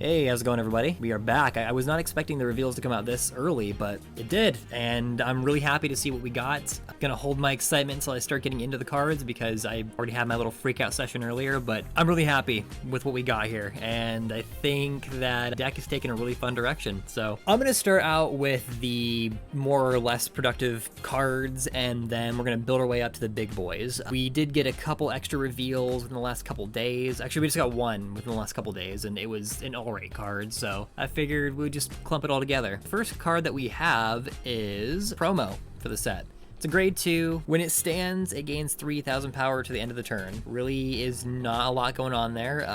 Hey, how's it going, everybody? We are back. I was not expecting the reveals to come out this early, but it did, and I'm really happy to see what we got. I'm gonna hold my excitement until I start getting into the cards because I already had my little freak out session earlier, but I'm really happy with what we got here, and I think that deck is taking a really fun direction. So I'm gonna start out with the more or less productive cards, and then we're gonna build our way up to the big boys. We did get a couple extra reveals within the last couple days. Actually, we just got one within the last couple days, and it was an all-right card, so I figured we'd just clump it all together. First card that we have is promo for the set. It's a grade 2. When it stands, it gains 3,000 power to the end of the turn. Really is not a lot going on there.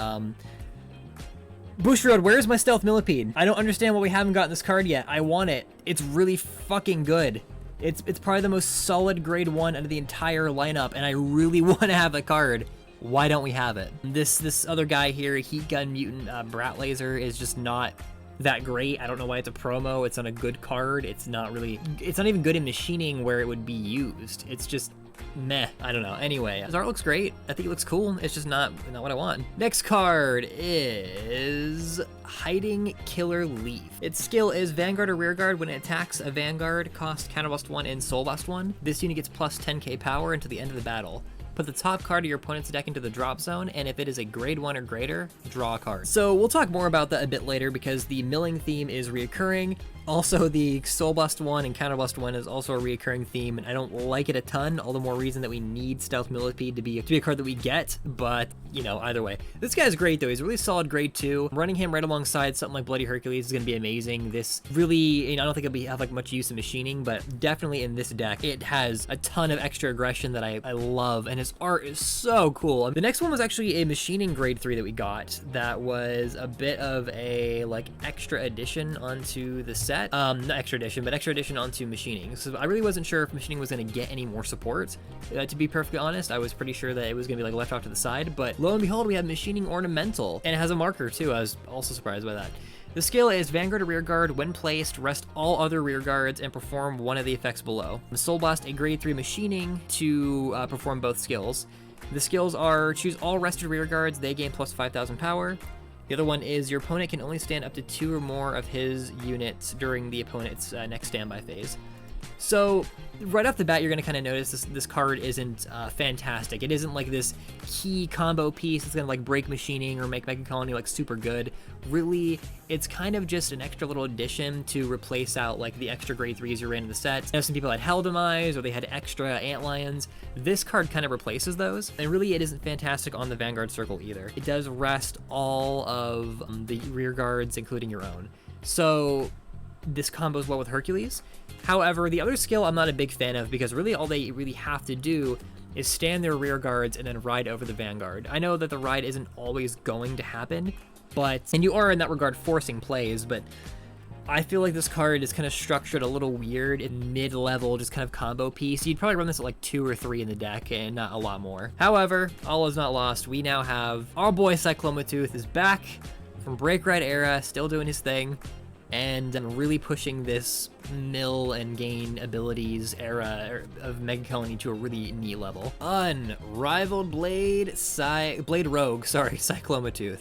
Bushroad, where's my stealth millipede? I don't understand why we haven't gotten this card yet. I want it. It's really fucking good. It's probably the most solid grade 1 out of the entire lineup, and I really want to have the card. Why don't we have it? This other guy here, Heat Gun Mutant Brat Laser, is just not that great. I don't know why it's a promo. It's not a good card. It's not even good in machining where it would be used. It's just meh. I don't know. Anyway, his art looks great. I think it looks cool. It's just not what I want. Next card is Hiding Killer Leaf. Its skill is Vanguard or Rearguard. When it attacks a Vanguard, cost Counterblast 1 and Soulblast 1. This unit gets plus 10k power until the end of the battle. Put the top card of your opponent's deck into the drop zone, and if it is a grade 1 or greater, draw a card. So we'll talk more about that a bit later because the milling theme is reoccurring. Also, the Soulblast 1 and Counterblast 1 is also a reoccurring theme, and I don't like it a ton, all the more reason that we need Stealth Millipede to be a card that we get, but, you know, either way. This guy's great, though. He's a really solid grade 2. Running him right alongside something like Bloody Hercules is going to be amazing. This really, you know, I don't think it'll have like much use in machining, but definitely in this deck, it has a ton of extra aggression that I love, and his art is so cool. The next one was actually a machining grade 3 that we got that was a bit of a, like, extra addition onto the set. Not extra edition, but extra edition onto machining. So I really wasn't sure if machining was going to get any more support. To be perfectly honest, I was pretty sure that it was going to be like left off to the side, but lo and behold, we have machining ornamental, and it has a marker too. I was also surprised by that. The skill is Vanguard or Rearguard. When placed, rest all other rear guards and perform one of the effects below. Soul Blast, a grade 3 machining to perform both skills. The skills are choose all rested rear guards. They gain plus 5,000 power. The other one is your opponent can only stand up to 2 or more of his units during the opponent's next standby phase. So right off the bat, you're going to kind of notice this card isn't fantastic. It isn't like this key combo piece that's going to like break machining or make Megacolony like super good. Really, it's kind of just an extra little addition to replace out like the extra grade 3s you ran in the set. I know some people had Hell Demise or they had extra Antlions. This card kind of replaces those, and really it isn't fantastic on the Vanguard circle either. It does rest all of the rear guards, including your own. So this combos well with Hercules. However, the other skill I'm not a big fan of because really all they really have to do is stand their rear guards and then ride over the Vanguard. I know that the ride isn't always going to happen, and you are in that regard forcing plays, but I feel like this card is kind of structured a little weird in mid-level, just kind of combo piece. You'd probably run this at like 2 or 3 in the deck and not a lot more. However, all is not lost. We now have our boy Cyclomatooth is back from Break Ride era, still doing his thing, and I'm really pushing this mill and gain abilities era of Megacolony to a really neat level. Unrivaled Blade Rogue, Cyclomatooth.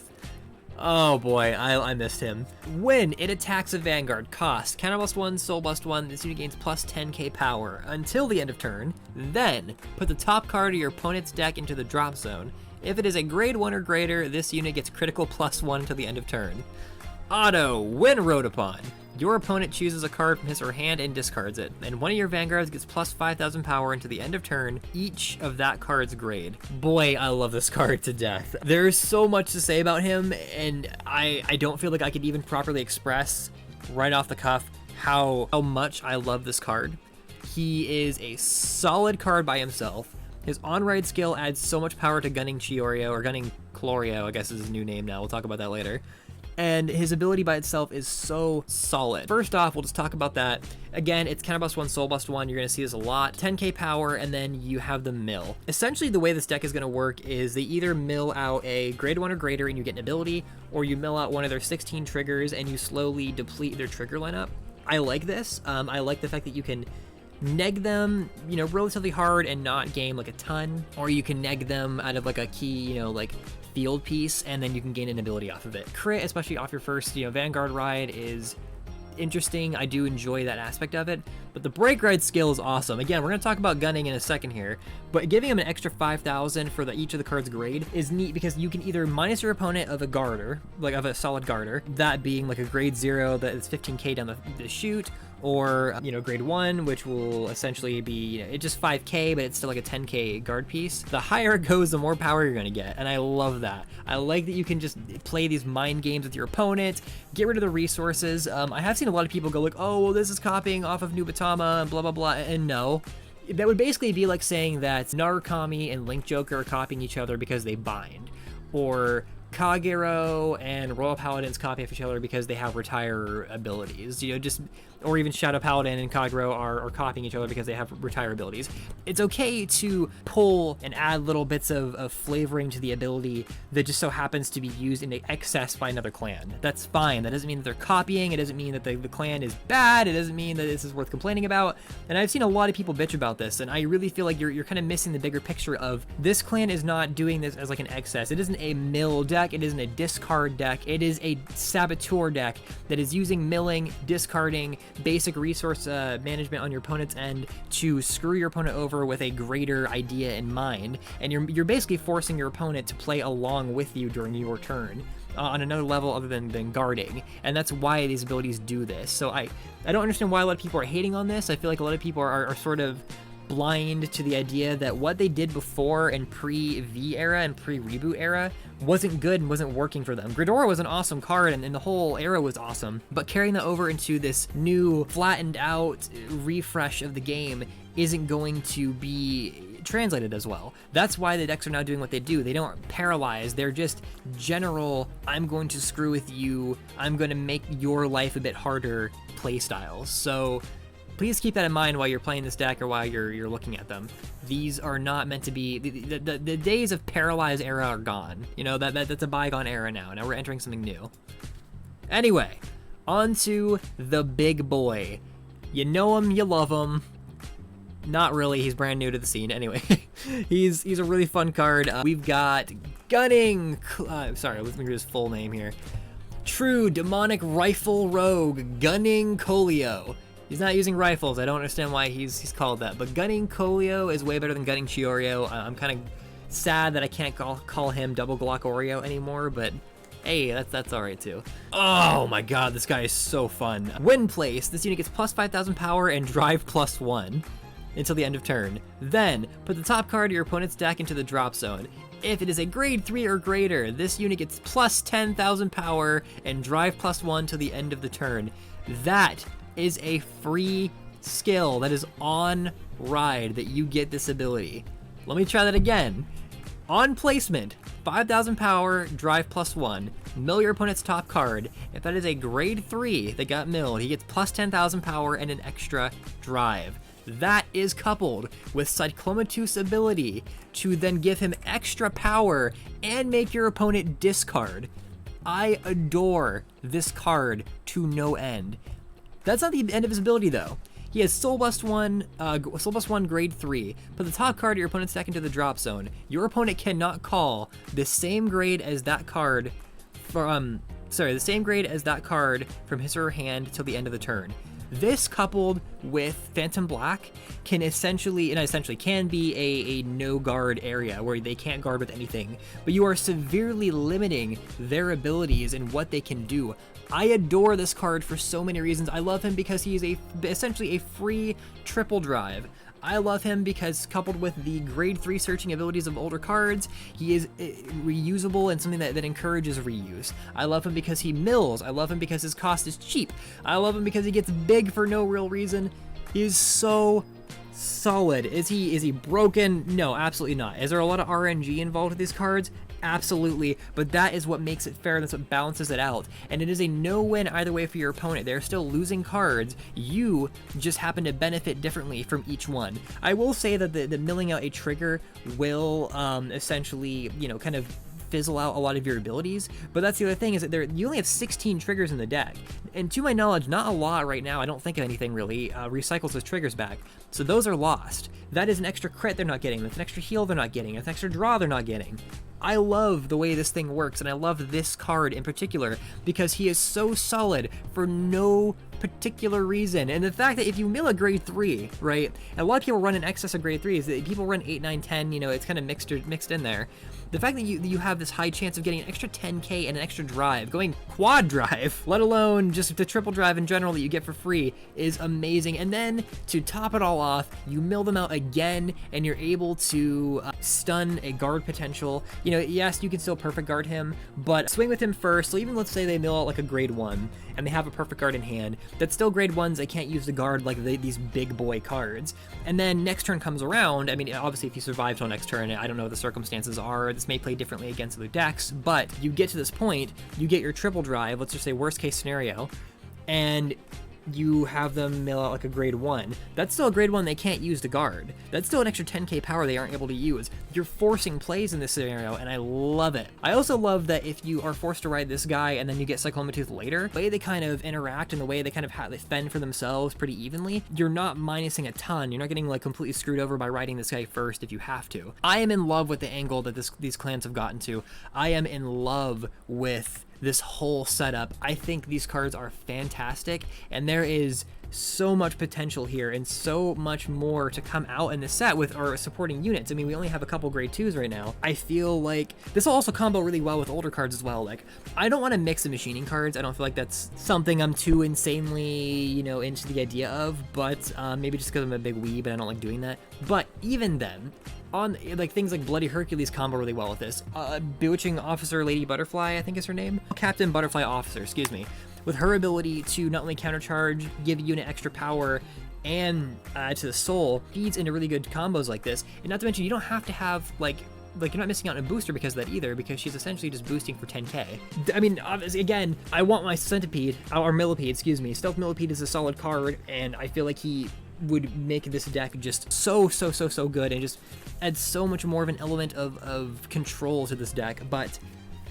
Oh boy, I missed him. When it attacks a Vanguard, cost Counterblast 1, Soulblast 1, this unit gains plus 10k power until the end of turn. Then, put the top card of your opponent's deck into the drop zone. If it is a grade 1 or greater, this unit gets critical plus 1 until the end of turn. Auto, when rode upon, your opponent chooses a card from his or her hand and discards it, and one of your Vanguards gets plus 5,000 power into the end of turn, each of that card's grade. Boy, I love this card to death. There's so much to say about him, and I don't feel like I could even properly express right off the cuff how much I love this card. He is a solid card by himself. His on-ride skill adds so much power to gunning Oreo, or gunning Chlorio, I guess is his new name now, we'll talk about that later. And his ability by itself is so solid. First off, we'll just talk about that. Again, it's Counterblast 1, Soulblast 1. You're going to see this a lot. 10k power, and then you have the mill. Essentially, the way this deck is going to work is they either mill out a grade 1 or greater and you get an ability, or you mill out one of their 16 triggers and you slowly deplete their trigger lineup. I like this. I like the fact that you can neg them, you know, relatively hard and not gain like a ton, or you can neg them out of like a key, you know, like field piece, and then you can gain an ability off of it. Crit, especially off your first, you know, Vanguard ride, is interesting. I do enjoy that aspect of it, but the brake ride skill is awesome. Again, we're going to talk about gunning in a second here, but giving him an extra 5,000 for each of the cards grade is neat, because you can either minus your opponent of a garter, like of a solid garter, that being like a grade 0 that is 15k down the chute, or, you know, grade 1, which will essentially be, you know, it's just 5k, but it's still like a 10k guard piece. The higher it goes, the more power you're gonna get, and I love that. I like that you can just play these mind games with your opponent, get rid of the resources. I have seen a lot of people go like, oh, well, this is copying off of Nubatama and blah, blah, blah, and no. That would basically be like saying that Narukami and Link Joker are copying each other because they bind, or Kagero and Royal Paladins copy off each other because they have retire abilities, you know, just, or even Shadow Paladin and Kagero are copying each other because they have retire abilities. It's okay to pull and add little bits of flavoring to the ability that just so happens to be used in excess by another clan. That's fine. That doesn't mean that they're copying. It doesn't mean that the clan is bad. It doesn't mean that this is worth complaining about. And I've seen a lot of people bitch about this, and I really feel like you're kind of missing the bigger picture of this clan is not doing this as like an excess. It isn't a mill deck. It isn't a discard deck. It is a saboteur deck that is using milling, discarding, basic resource management on your opponent's end to screw your opponent over with a greater idea in mind, and you're basically forcing your opponent to play along with you during your turn on another level other than guarding, and that's why these abilities do this. So I don't understand why a lot of people are hating on this. I feel like a lot of people are sort of blind to the idea that what they did before in pre-V era and pre-reboot era wasn't good and wasn't working for them. Ghidorah was an awesome card, and the whole era was awesome, but carrying that over into this new flattened out refresh of the game isn't going to be translated as well. That's why the decks are now doing what they do. They don't paralyze. They're just general, I'm going to screw with you, I'm going to make your life a bit harder play styles. So please keep that in mind while you're playing this deck or while you're looking at them. These are not meant to be, the days of paralyzed era are gone. You know, that's a bygone era now. Now we're entering something new. Anyway, on to the big boy. You know him, you love him. Not really, he's brand new to the scene. Anyway, he's a really fun card. We've got Gunning, sorry, let me do his full name here. True Demonic Rifle Rogue, Gunning Colio. He's not using rifles. I don't understand why he's called that, but Gunning Colio is way better than Gunning Chiorio. I'm kind of sad that I can't call him Double Glock Oreo anymore, but hey, that's alright too. Oh my god, this guy is so fun. When placed, this unit gets plus 5,000 power and drive plus 1 until the end of turn. Then, put the top card of your opponent's deck into the drop zone. If it is a grade 3 or greater, this unit gets plus 10,000 power and drive plus 1 till the end of the turn. That is a free skill that is on ride that you get this ability. Let me try that again. On placement, 5,000 power, drive plus 1, mill your opponent's top card. If that is a grade 3 that got milled, he gets plus 10,000 power and an extra drive. That is coupled with Cyclomatus' ability to then give him extra power and make your opponent discard. I adore this card to no end. That's not the end of his ability though. He has Soul Blast 1 grade 3. Put the top card of your opponent's deck into the drop zone. Your opponent cannot call the same grade as that card from, the same grade as that card from his or her hand till the end of the turn. This coupled with Phantom Black can essentially can be a no guard area where they can't guard with anything, but you are severely limiting their abilities and what they can do. I adore this card for so many reasons. I love him because he is essentially a free triple drive. I love him because coupled with the grade 3 searching abilities of older cards, he is reusable and something that encourages reuse. I love him because he mills. I love him because his cost is cheap. I love him because he gets big for no real reason. He is so solid. Is he broken? No, absolutely not. Is there a lot of RNG involved with these cards? Absolutely, but that is what makes it fair. That's what balances it out, and it is a no-win either way for your opponent. They're still losing cards. You just happen to benefit differently from each one. I will say that the milling out a trigger will essentially, you know, kind of fizzle out a lot of your abilities. But that's the other thing, is that you only have 16 triggers in the deck. And to my knowledge, not a lot right now, I don't think of anything really, recycles those triggers back. So those are lost. That is an extra crit they're not getting, that's an extra heal they're not getting, it's an extra draw they're not getting. I love the way this thing works, and I love this card in particular because he is so solid for no particular reason. And the fact that if you mill a grade 3, right, and a lot of people run in excess of grade 3, is that people run 8, 9, 10, you know, it's kind of mixed in there. The fact that you have this high chance of getting an extra 10k and an extra drive, going quad drive, let alone just the triple drive in general that you get for free, is amazing. And then to top it all off, you mill them out again, and you're able to stun a guard potential. You know, yes, you can still perfect guard him, but swing with him first. So even let's say they mill out like a grade 1, and they have a perfect guard in hand, that's still grade 1s. They can't use the guard like these big boy cards. And then next turn comes around, I mean, obviously if you survive till next turn, I don't know what the circumstances are, this may play differently against other decks, but you get to this point, you get your triple drive, let's just say worst case scenario, and you have them mill out like a grade 1. That's still a grade 1 they can't use to guard. That's still an extra 10k power they aren't able to use. You're forcing plays in this scenario, and I love it. I also love that if you are forced to ride this guy and then you get Cyclomatooth later, the way they kind of interact and the way they kind of they fend for themselves pretty evenly, you're not minusing a ton. You're not getting like completely screwed over by riding this guy first if you have to. I am in love with the angle that these clans have gotten to. I am in love with this whole setup. I think these cards are fantastic, and there is so much potential here and so much more to come out in the set with our supporting units. I mean, we only have a couple grade 2s right now. I feel like this will also combo really well with older cards as well. Like, I don't want to mix the machining cards. I don't feel like that's something I'm too insanely, you know, into the idea of, but maybe just because I'm a big weeb and I don't like doing that. But even then, on like things like Bloody Hercules combo really well with this. Bewitching Officer Lady Butterfly, I think is her name. Captain Butterfly Officer, excuse me. With her ability to not only countercharge, give a unit extra power, and to the soul, feeds into really good combos like this. And not to mention, you don't have to have like you're not missing out on a booster because of that either, because she's essentially just boosting for 10k. I mean, obviously, again, I want my Centipede, or Millipede, excuse me. Stealth Millipede is a solid card, and I feel like he would make this deck just so good and just add so much more of an element of control to this deck. But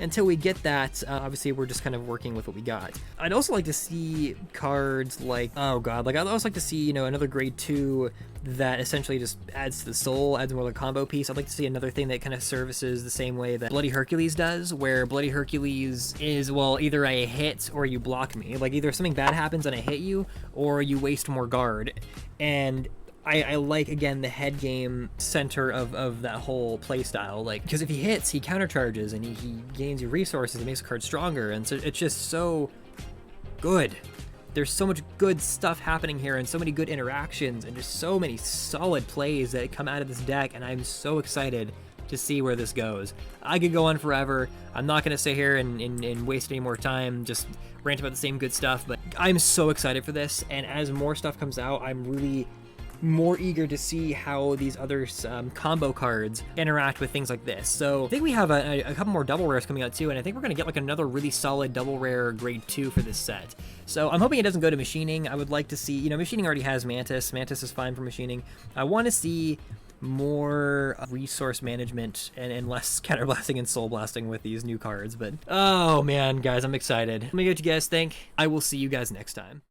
until we get that, obviously we're just kind of working with what we got. I'd also like to see cards like, oh god, like I'd also like to see, you know, another grade 2 that essentially just adds to the soul, adds more of a combo piece. I'd like to see another thing that kind of services the same way that Bloody Hercules does, where Bloody Hercules is, well, either a hit or you block me. Like either something bad happens and I hit you, or you waste more guard. And I like, again, the head game center of that whole playstyle. Like, because if he hits, he countercharges and he gains your resources and makes the card stronger. And so it's just so good. There's so much good stuff happening here and so many good interactions and just so many solid plays that come out of this deck. And I'm so excited to see where this goes. I could go on forever. I'm not going to sit here and waste any more time just rant about the same good stuff, but I'm so excited for this. And as more stuff comes out, I'm really more eager to see how these other combo cards interact with things like this. So I think we have a couple more double rares coming out too, and I think we're gonna get like another really solid double rare grade 2 for this set. So I'm hoping it doesn't go to machining. I would like to see, you know, machining already has Mantis. Mantis is fine for machining. I want to see more resource management and less counterblasting and soul blasting with these new cards. But oh man, guys, I'm excited. Let me know what you guys think. I will see you guys next time.